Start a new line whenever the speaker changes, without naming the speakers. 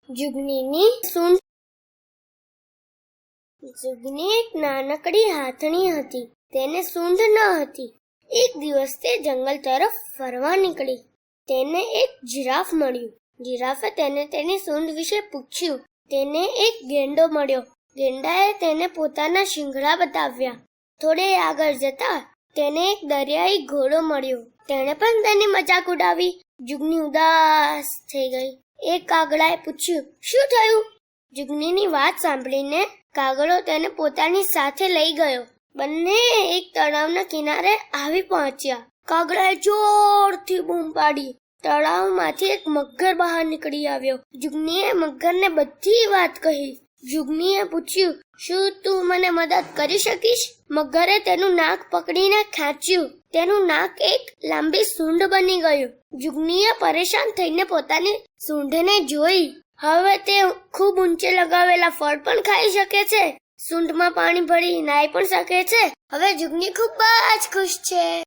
જુગનીની સૂંઢ. જુગની એક નાનકડી હાથણી હતી. તેને સૂંઢ ન હતી. એક દિવસ તે જંગલ તરફ ફરવા નીકળી. તેને એક જીરાફ મળ્યું. જીરાફે તેને તેની સૂંઢ વિશે પૂછ્યું. તેને એક ગેંડો મળ્યો. ગેંડાએ તેને પોતાના શિંગડા બતાવ્યા. થોડે આગળ જતા તેને એક દરિયાઈ ઘોડો મળ્યો. તેણે પણ તેની મજાક ઉડાવી. જુગની ઉદાસ થઈ ગઈ. એક કાગડાએ પૂછ્યું, શું થયું? જુગનીની વાત સાંભળીને કાગડો તેને પોતાની સાથે લઈ ગયો. બંને એક તળાવના કિનારે આવી પહોંચ્યા. કાગડાએ જોરથી બૂમ પાડી. તળાવમાંથી એક મગર બહાર નીકળી આવ્યો. જુગનીએ મગરને બધી વાત કહી. જુગનીએ પૂછ્યું, શું તું મને મદદ કરી શકીશ? મગરે તેનું નાક પકડીને ખેંચ્યું. તેનું નાક એક લાંબી સૂંઢ બની ગયું. જુગનીએ પરેશાન થઈને પોતાની સૂંઢને જોઈ. હવે તે ખૂબ ઊંચે લગાવેલા ફળ પણ ખાઈ શકે છે. સૂંઢમાં પાણી ભરી નાઈ પણ શકે છે. હવે જુગની ખૂબ જ ખુશ છે.